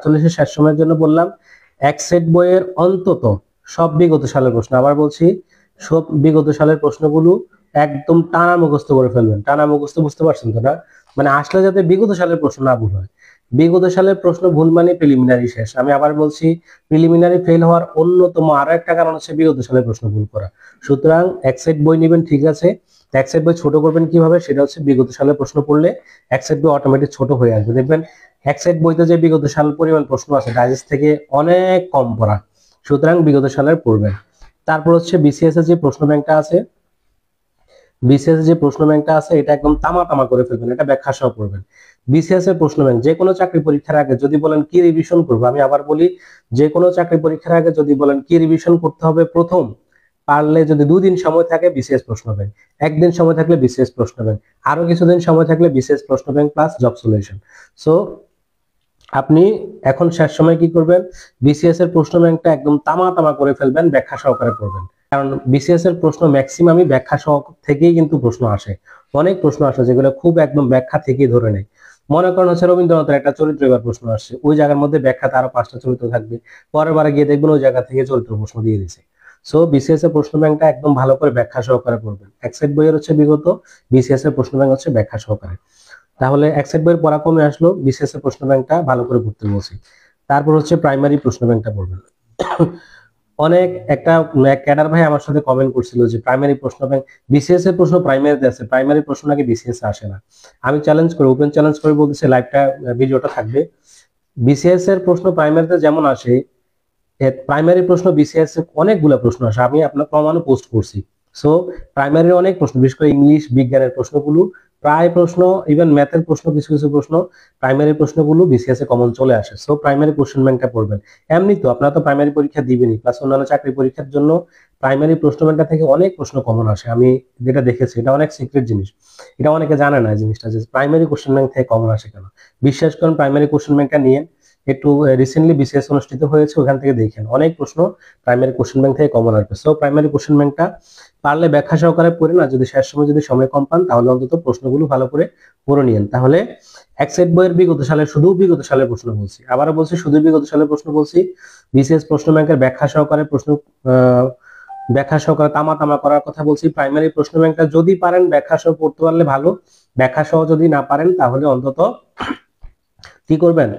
চল্লিশের শেষ সময়ের জন্য বললাম এক সেট বইয়ের অন্তত সব বিগত সালের প্রশ্ন, আবার বলছি সব বিগত সালের প্রশ্নগুলো একদম টানা মুখস্থ করে ফেলবেন। টানা মুখস্থ বুঝতে পারছেন তো না? মানে আসলে যাতে বিগত সালের প্রশ্ন না ভুল হয়। বিগত সালের প্রশ্ন ভুল মানে প্রিলিমিনারি শেষ। আমি আবার বলছি প্রিলিমিনারি ফেল হওয়ার অন্যতম আরো একটা কারণ হচ্ছে বিগত সালের প্রশ্ন ভুল করা। সুতরাং এক সেট বই নেবেন, ঠিক আছে, এক সেট বই ছোট করবেন কিভাবে, সেটা হচ্ছে বিগত সালের প্রশ্ন পড়লে এক সেট বই অটোমেটিক ছোট হয়ে আসবে। দেখবেন এক সেট বইতে যে বিগত সাল পরিমাণ প্রশ্ন আছে ডাইজেস্ট থেকে অনেক কম পড়া। সুতরাং বিগত সালের পড়বেন। তারপর হচ্ছে বিসিএস এর যে প্রশ্ন ব্যাংকটা আছে, বিসিএস এর যে প্রশ্ন ব্যাংকটা আছে এটা একদম তামা তামা করে ফেলবেন, এটা ব্যাখ্যা সহ পড়বেন। বিসিএস এর প্রশ্ন ব্যাংক যে কোনো চাকরি পরীক্ষার আগে যদি বলেন কি রিভিশন করবো, আমি আবার বলি যে কোনো চাকরি পরীক্ষার আগে যদি বলেন কি রিভিশন করতে হবে, প্রথম পারলে যদি 2 দিন সময় থাকে বিসিএস প্রশ্ন ব্যাংক, একদিন সময় থাকলে বিসিএস প্রশ্ন ব্যাংক, আরো কিছুদিন সময় থাকলে বিসিএস প্রশ্ন bank plus job solution. So আপনি এখন শেষ সময় কি করবেন, বিসিএস এর প্রশ্ন ব্যাংকটা একদম তামা তামা করে ফেলবেন, ব্যাখ্যা সহকারে পড়বেন। কারণ বিসিএস এর প্রশ্ন ম্যাক্সিমামই ব্যাখ্যা সহ থেকেই কিন্তু প্রশ্ন আসে। অনেক প্রশ্ন আসে যেগুলো খুব একদম ব্যাখ্যা থেকেই ধরে নেয়। মনে করেন হচ্ছে রবীন্দ্রনাথের একটা চরিত্র এবার প্রশ্ন আসছে, ওই জায়গার মধ্যে ব্যাখ্যাতে আরো 5টা চরিত্র থাকবে, পরের বারে গিয়ে দেখবেন ওই জায়গা থেকে চরিত্র প্রশ্ন দিয়ে দিছে। সো বিসিএস এর প্রশ্ন ব্যাংকটা একদম ভালো করে ব্যাখ্যা সহকারে পড়বেন। এক সেট বইয়ের হচ্ছে বিগত, বিসিএস এর প্রশ্ন ব্যাংক হচ্ছে ব্যাখ্যা সহকারে। তাহলে এক সেট বইয়ের পড়া কমে আসলো, বিসিএস এর প্রশ্ন ব্যাংকটা ভালো করে পড়তে বলছি। তারপর হচ্ছে প্রাইমারি প্রশ্ন ব্যাংকটা পড়বেন। অনেক একটা ক্যাডার ভাই আমার সাথে কমেন্ট করছিল যে প্রাইমারি প্রশ্ন ব্যাংক বিসিএস এর প্রশ্ন প্রাইমারিতে আছে, প্রাইমারি প্রশ্ন নাকি বিসিএস এ আসে না। আমি চ্যালেঞ্জ করে ওপেন চ্যালেঞ্জ করে বলতেছি, লাইভটা ভিডিওটা থাকবে, বিসিএস এর প্রশ্ন প্রাইমারিতে যেমন আসে, প্রাইমারি প্রশ্ন বিসিএস এর অনেকগুলো প্রশ্ন আসে, আমি আপনার প্রমাণও পোস্ট করছি। সো প্রাইমারির অনেক প্রশ্ন, বিশেষ করে ইংলিশ বিজ্ঞানের প্রশ্নগুলো প্রায় প্রশ্ন, ইভেন ম্যাথের প্রশ্ন, কিছু কিছু প্রশ্ন প্রাইমারি প্রশ্নগুলো বিসিএস এ কমন চলে আসে। সো প্রাইমারি কোশ্চেন ব্যাংকটা পড়বেন। এমনি তো আপনারা তো প্রাইমারি পরীক্ষা দিবেনই, প্লাস অন্যান্য চাকরি পরীক্ষার জন্য প্রাইমারি প্রশ্ন ব্যাংকটা থেকে অনেক প্রশ্ন কমন আসে। আমি যেটা দেখেছি এটা অনেক সিক্রেট জিনিস, এটা অনেকে জানে না জিনিসটা, যে প্রাইমারি কোশ্চেন ব্যাংক থেকে কমন আসে কেন। বিশ্বাস করেন প্রাইমারি কোশ্চেন ব্যাংকটা নিয়ে একটু রিসেন্টলি বিসিএস অনুষ্ঠিত হয়েছে, ওখান থেকে দেখেন অনেক প্রশ্ন প্রাইমারি কোশ্চেন ব্যাংক থেকে কমন আসবে। সো প্রাইমারি কোশ্চেন ব্যাংকটা পারলে ব্যাখ্যা সহকারে পড়ে, না যদি শেষ সময় যদি সময় কম পান তাহলে অন্তত প্রশ্নগুলো ভালো করে পড়ে নিন। তাহলে এক সেট বইয়ের বিগত সালের, শুধু বিগত সালের প্রশ্ন বলছি, আবারও বলছি শুধু বিগত সালের প্রশ্ন বলছি। বিসিএস প্রশ্ন ব্যাংকের ব্যাখ্যা সহকারে প্রশ্ন, ব্যাখ্যা সহকারে তামা তামা করার কথা বলছি। প্রাইমারি প্রশ্ন ব্যাংকটা যদি পারেন ব্যাখ্যা সহ পড়তে পারলে ভালো, ব্যাখ্যা সহ যদি না পারেন তাহলে অন্তত কি করবেন,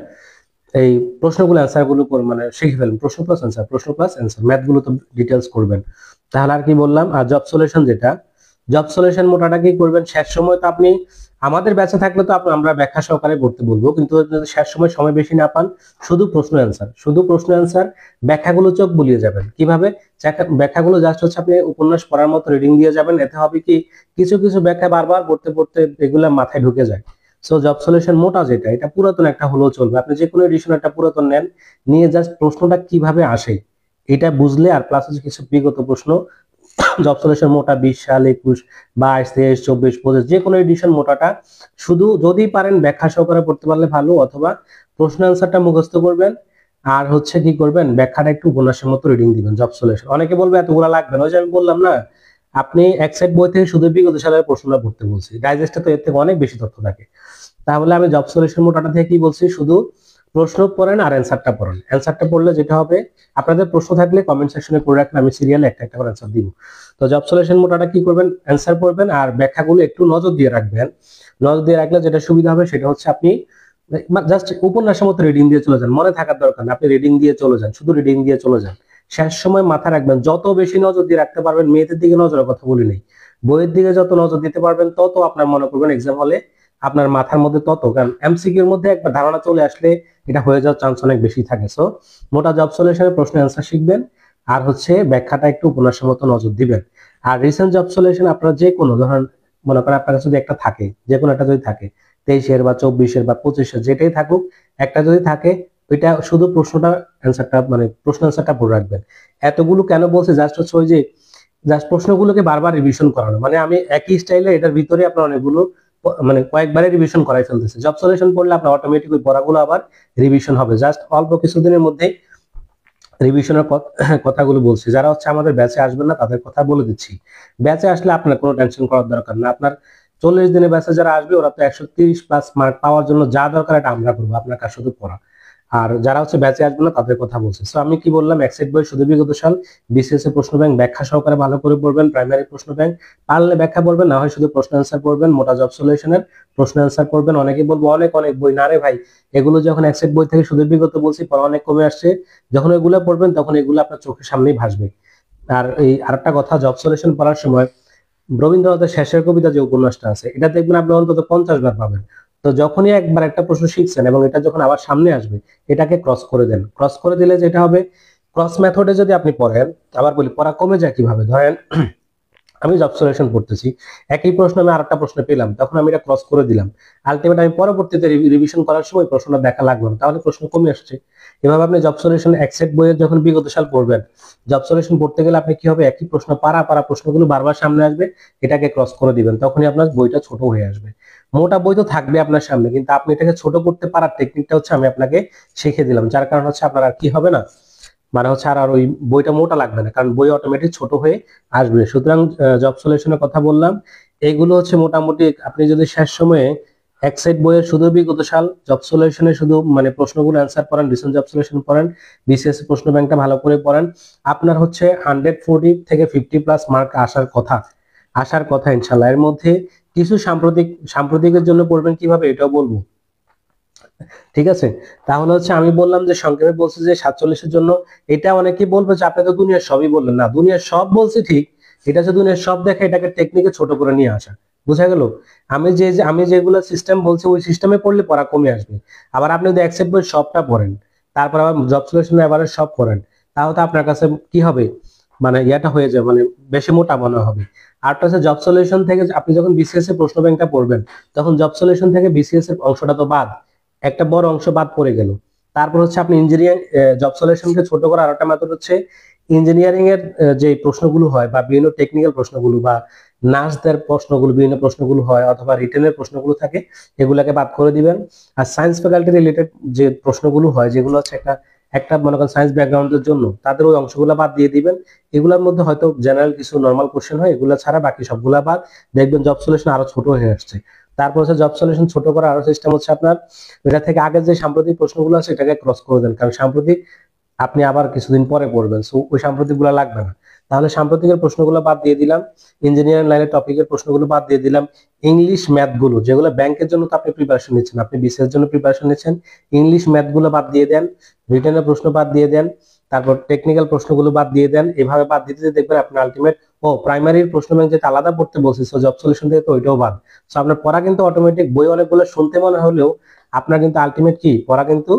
এই প্রশ্নগুলো অ্যান্সার গুলো মানে শিখে ফেলবেন, প্রশ্ন প্লাস অ্যান্সার, প্রশ্ন প্লাস অ্যান্সার, ম্যাথ গুলো তো ডিটেলস করবেন। তাহলে আর কি বললাম, আর জব সলিউশন যেটা, জব সলিউশন মোটাটা কি করবেন, শেষ সময় তো আপনি আমাদের ব্যাচে থাকলে তো আমরা ব্যাখ্যা সহকারে পড়তে বলবো, কিন্তু যদি শেষ সময় সময় বেশি না পান, শুধু প্রশ্ন অ্যান্সার, শুধু প্রশ্ন অ্যান্সার, ব্যাখ্যাগুলো চোখ বুলিয়ে যাবেন। কিভাবে ব্যাখ্যাগুলো জাস্ট হচ্ছে আপনি উপন্যাস পড়ার মতো রিডিং দিয়ে যাবেন, এতে হবে কি কিছু কিছু ব্যাখ্যা বারবার পড়তে পড়তে এগুলো মাথায় ঢুকে যায়। সো জব সলিউশন মোটা যেটা, এটা পুরাতন একটা হলেও চলবে, আপনি যে কোনো এডিশন একটা পুরাতন নেন, নিয়ে জাস্ট প্রশ্নটা কিভাবে আসে এটা বুঝলে, আর প্লাস হচ্ছে কিছু বিগত প্রশ্ন, জব সলিউশন মোটা 20 সাল 21 22 23 24 25 যে কোনো এডিশন মোটাটা শুধু যদি পারেন ব্যাখ্যা সহকারে পড়তে পারলে ভালো, অথবা প্রশ্ন অ্যান্সারটা মুখস্থ করবেন, আর হচ্ছে কি করবেন ব্যাখ্যাটা একটু উপন্যাসের মতো রিডিং দিবেন। জব সলিউশন অনেকে বলবে এতগুলা লাগবে না, ওই যে আমি বললাম না, আপনি এক সেট বই থেকে শুধু বিগত সালের প্রশ্নটা পড়তে বলছি, ডাইজেস্টে তো এর থেকে অনেক বেশি তথ্য থাকে। তাহলে আমি জব সলিউশন মোটাটা থেকে কি বলছি, শুধু প্রশ্ন পড়েন আর অ্যান্সারটা পড়েন। অ্যান্সারটা পড়লে যেটা হবে, আপনাদের প্রশ্ন থাকলে কমেন্ট সেকশনে করে রাখেন, আমি সিরিয়ালে একটা একটা করে অ্যান্সার দিব। তো জব সলিউশন মোটাটা কি করবেন, অ্যান্সার পড়বেন আর ব্যাখ্যাগুলো একটু নজর দিয়ে রাখবেন। নজর দিয়ে রাখলে যেটা সুবিধা হবে সেটা হচ্ছে আপনি জাস্ট উপন্যাসের মতো রিডিং দিয়ে চলে যান, মনে থাকার দরকার না, আপনি রিডিং দিয়ে চলে যান, শুধু রিডিং দিয়ে চলে যান। শেষ সময় মাথা রাখবেন, যত বেশি নজর দিয়ে রাখতে পারবেন, মেয়েদের দিকে নজরের কথা বলি নেই, বইয়ের দিকে যত নজর দিতে পারবেন তত আপনার মনে করবেন এক্সাম হলে আপনার মাথার মধ্যে তত, কারণ এমসিকিউর মধ্যে একবার ধারণা চলে আসলে এটা হয়ে যাওয়ার চান্স অনেক বেশি থাকে। সো মোটা জব সলিউশনের প্রশ্ন অ্যান্সার শিখবেন, আর হচ্ছে ব্যাখ্যাটা একটু উপন্যাসের মতো নজর দিবেন। আর রিসেন্ট জব সলিউশন আপনারা যে কোনো ধরেন, মনে করেন আপনার কাছে যদি একটা থাকে, যে কোনো একটা যদি থাকে 23-এর বা 24-এর বা 25-এর যেটাই থাকুক, একটা যদি থাকে, ওইটা শুধু প্রশ্নটা অ্যান্সারটা মানে প্রশ্ন অ্যান্সারটা পড়ে রাখবেন। এতগুলো কেন বলছে, জাস্ট হচ্ছে ওই যে জাস্ট প্রশ্নগুলোকে বারবার রিভিশন করানো, মানে আমি একই স্টাইলে এটার ভিতরে আপনার অনেকগুলো মানে কয়েকবারে রিভিশন করাই ফেলতেছে। জব সলিউশন পড়লে আপনার অটোমেটিক ওই পড়াগুলো আবার রিভিশন হবে, জাস্ট অল্প কিছুদিনের মধ্যে রিভিশনের কথাগুলো বলছি। যারা হচ্ছে আমাদের ব্যাচে আসবেন না তাদের কথা বলে দিচ্ছি, ব্যাচে আসলে আপনার কোনো টেনশন করার দরকার না। আপনার 40 দিনের ব্যাচে যারা আসবে ওরা তো 130+ মার্ক পাওয়ার জন্য যা দরকার এটা আমরা করবো, আপনার কাজ শুধু পড়া। আর যারা হচ্ছে ব্যাচে আসবে না তাদের কথা বলছি। সো আমি কি বললাম, এক্সাইট বই শুধু বিগত সাল, বিসিএস এর প্রশ্ন ব্যাংক ব্যাখ্যা সহকারে ভালো করে পড়বেন, প্রাইমারি প্রশ্ন ব্যাংক পারলে ব্যাখ্যা পড়বেন, না হয় শুধু প্রশ্ন অ্যান্সার পড়বেন, মোটা জব সলিউশনের প্রশ্ন অ্যান্সার পড়বেন। অনেকে বলবো অনেক অনেক বই, না রে ভাই, এগুলো যখন এক্সাইট বই থেকে শুধু বিগত বলছি পড়া অনেক কমে আসছে, যখন এগুলো পড়বেন তখন এগুলো আপনার চোখের সামনেই ভাসবে। আর এই আরেকটা কথা, জব সলিউশন পড়ার সময় রবীন্দ্রনাথের শেষের কবিতা যে উপন্যাসটা আছে, এটা দেখবেন আপনি অন্তত 50 বার পাবেন। তো যখনই একবার একটা প্রশ্ন শিখছেন এবং এটা যখন আবার সামনে আসবে, এটাকে ক্রস করে দেন। ক্রস করে দিলে যেটা হবে, ক্রস মেথডে যদি আপনি পড়েন, আবার বলি পড়া কমে যায় কিভাবে, ধরেন আমি জব সলিউশন পড়তেছি, একই প্রশ্ন আমি আরেকটা প্রশ্ন পেলাম, তখন আমি এটা ক্রস করে দিলাম, আলটিমেট আমি পরবর্তীতে রিভিশন করার সময় প্রশ্নটা দেখা লাগলো না, তাহলে প্রশ্ন কমে আসছে। এভাবে আপনি জব সলিউশন এক্সেট বইয়ের যখন বিগত সাল পড়বেন, জব সলিউশন পড়তে গেলে আপনি কি হবে, একই প্রশ্ন পারা পারা প্রশ্নগুলো বারবার সামনে আসবে, এটাকে ক্রস করে দিবেন, তখনই আপনার বইটা ছোট হয়ে আসবে। মোটা বই তো থাকবে আপনার সামনে, কিন্তু আপনি এটাকে ছোট করতে পারার টেকনিকটা হচ্ছে আমি আপনাকে শিখিয়ে দিলাম, যার কারণে হচ্ছে আপনার আর কি হবে না, মানে হচ্ছে আর ওই বইটা মোটা লাগবে না, কারণ বই অটোমেটিক ছোট হয়ে আসবে। সুতরাং জব সলিউশনের কথা বললাম, এইগুলো হচ্ছে মোটামুটি আপনি যদি শেষ সময়ে এক্সাইট বইয়ের শুধু বিগত সাল, জব সলিউশনে শুধু মানে প্রশ্নগুলো অ্যান্সার করেন, রিসেন্ট জব সলিউশন পড়েন, বিসিএস প্রশ্ন ব্যাংকটা ভালো করে পড়েন, আপনার হচ্ছে 140 থেকে 50+ মার্ক আসার কথা ইনশাল্লাহ। এর মধ্যে কিছু সাম্প্রতিকের জন্য পড়বেন কিভাবে এটাও বলবো, ঠিক আছে? তাহলে হচ্ছে আমি বললাম যে সংক্ষেপে বলছি যে 47-এর জন্য, এটা অনেকেই বলবে যে আপনি তো দুনিয়ার সবই বললেন, না দুনিয়ার সব বলছি ঠিক, এটা হচ্ছে দুনিয়ার সব দেখে এটাকে টেকনিকে ছোট করে নিয়ে আসা, বুঝা গেল? আমি যেগুলো সিস্টেম বলছি ওই সিস্টেমে পড়লে পড়া কমে আসবে। আবার আপনি যদি অ্যাকসেপ্ট বই সবটা পড়েন, তারপর আবার জব সলিউশন এবারে সব পড়েন, তাহলে তো আপনার কাছে কি হবে, মানে ইয়াটা হয়ে যাবে, মানে বেশি মোটা মনে হবে। আরটা হচ্ছে জব সলিউশন থেকে আপনি যখন বিসিএস এর প্রশ্ন ব্যাংকটা পড়বেন, তখন জব সলিউশন থেকে বিসিএস এর অংশটা তো বাদ, একটা বড় অংশ বাদ পড়ে গেল। তারপর হচ্ছে আপনি ইঞ্জিনিয়ারিং জব সলিউশনকে ছোট করার আরেকটা মেথড হচ্ছে, ইঞ্জিনিয়ারিং এর যে প্রশ্নগুলো হয় বা বিভিন্ন টেকনিক্যাল প্রশ্নগুলো বা নার্সদের প্রশ্নগুলো, বিভিন্ন প্রশ্নগুলো হয় অথবা রিটেনের প্রশ্নগুলো থাকে, এগুলাকে বাদ করে দিবেন। আর সায়েন্স ফ্যাকাল্টি রিলেটেড যে প্রশ্নগুলো হয়, যেগুলো হচ্ছে একটা একটা মনে করেন সায়েন্স ব্যাকগ্রাউন্ডের জন্য, তাদের ওই অংশগুলো বাদ দিয়ে দিবেন। এগুলোর মধ্যে হয়তো জেনারেল কিছু নর্মাল কোশ্চেন হয়, এগুলো ছাড়া বাকি সবগুলা বাদ, দেখবেন জব সলিউশন আরো ছোট হয়ে আসছে। তারপর হচ্ছে জব সলিউশন ছোট করার আরো সিস্টেম হচ্ছে আপনার, এটা থেকে আগের যে সাম্প্রতিক প্রশ্নগুলো আছে এটাকে ক্রস করে দেন, কারণ সাম্প্রতিক আপনি আবার কিছুদিন পরে পড়বেন, সো ওই সাম্প্রতিক গুলো লাগবে না। তাহলে সাম্প্রতিকের প্রশ্নগুলো বাদ দিয়ে দিলাম, ইঞ্জিনিয়ারিং লাইনের টপিকের প্রশ্নগুলো বাদ দিয়ে দিলাম, ইংলিশ ম্যাথ গুলো যেগুলো ব্যাংকের জন্য তো আপনি প্রিপারেশন নিচ্ছেন, আপনি বিসিএস জন্য প্রিপারেশন নিচ্ছেন, ইংলিশ ম্যাথ গুলো বাদ দিয়ে দেন, রিটেনের প্রশ্ন বাদ দিয়ে দেন, তারপর টেকনিক্যাল প্রশ্নগুলো বাদ দিয়ে দেন। এভাবে বাদ দিতে দিতে দেখবেন আপনার আলটিমেট, ও প্রাইমারির প্রশ্ন ব্যাংক যেটা আলাদা পড়তে বলছি, সো জব সলিউশন থেকে তো ওইটাও বাদ। সো আপনার পড়া কিন্তু অটোমেটিক, বই অনেকগুলো শুনতে মনে হলেও আপনার কিন্তু আলটিমেট কি পড়া কিন্তু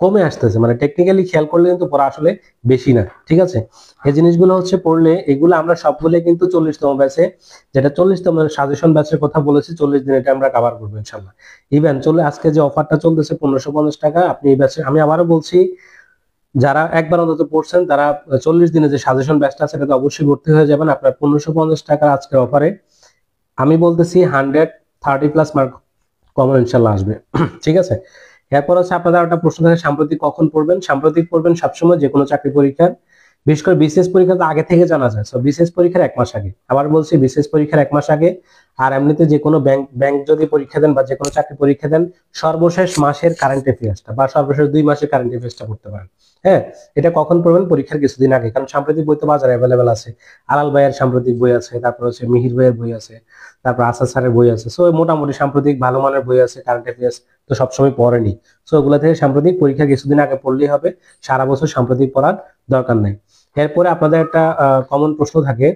কমে আসতেছে, মানে টেকনিক্যালি খেয়াল করলে কিন্তু পড়া আসলে বেশি না, ঠিক আছে? এই জিনিসগুলো হচ্ছে পড়লে, এগুলো আমরা সবগুলো কিন্তু 40তম ব্যাচে, যেটা 40তম সাজেশন ব্যাচের কথা বলেছি, 40 দিন এটা আমরা কভার করবো ইনশাল্লাহ। ইভেন চলে আজকে যে অফারটা চলতেছে 1550 টাকা, আপনি এই ব্যাচে, আমি আবারও বলছি, যারা একবার অন্তত পড়ছেন তারা 40 দিনে যে সাজেশন ব্যাচটা আছে সেটাতে অবশ্যই ভর্তি হয়ে যাবেন। আপনার 1550 টাকার আজকের অফারে আমি বলতেছি 130+ মার্ক কমন ইনশাল্লাহ আসবে, ঠিক আছে? এরপর হচ্ছে আপনাদের একটা প্রশ্ন থাকে, সাম্প্রতিক কখন পড়বেন? সাম্প্রতিক পড়বেন সবসময় যে কোনো চাকরি পরীক্ষার, বিশেষ করে বিসিএস পরীক্ষা তো আগে থেকে জানা যায়, সো বিসিএস পরীক্ষার 1 মাস আগে, আবার বলছি বিসিএস পরীক্ষার 1 মাস আগে। আর এমনিতে যে কোনো ব্যাংক যদি পরীক্ষা দেন বা যে কোনো চাকরি পরীক্ষা দেন, সর্বশেষ মাসের কারেন্ট অ্যাফেয়ার্সটা বা সর্বশেষ 2 মাসের কারেন্ট অ্যাফেয়ার্সটা পড়তে পারেন। হ্যাঁ, এটা কখন পড়বেন? পরীক্ষার কিছুদিন আগে, কারণ সাম্প্রতিক বই তো বাজারে অ্যাভেলেবেল আছে, আলাল ভাইয়ের সাম্প্রতিক বই আছে, তারপর হচ্ছে মিহির ভাইয়ের বই আছে, তারপর আসাদ স্যারের বই আছে, সো মোটামুটি সাম্প্রতিক ভালো মানের বই আছে, কারেন্ট অ্যাফেয়ার্স তো সবসময় পড়েনি, সো ওগুলা থেকে সাম্প্রতিক পরীক্ষা কিছুদিন আগে পড়লেই হবে, সারা বছর সাম্প্রতিক পড়ার দরকার নেই। এরপরে আপনাদের একটা কমন প্রশ্ন থাকে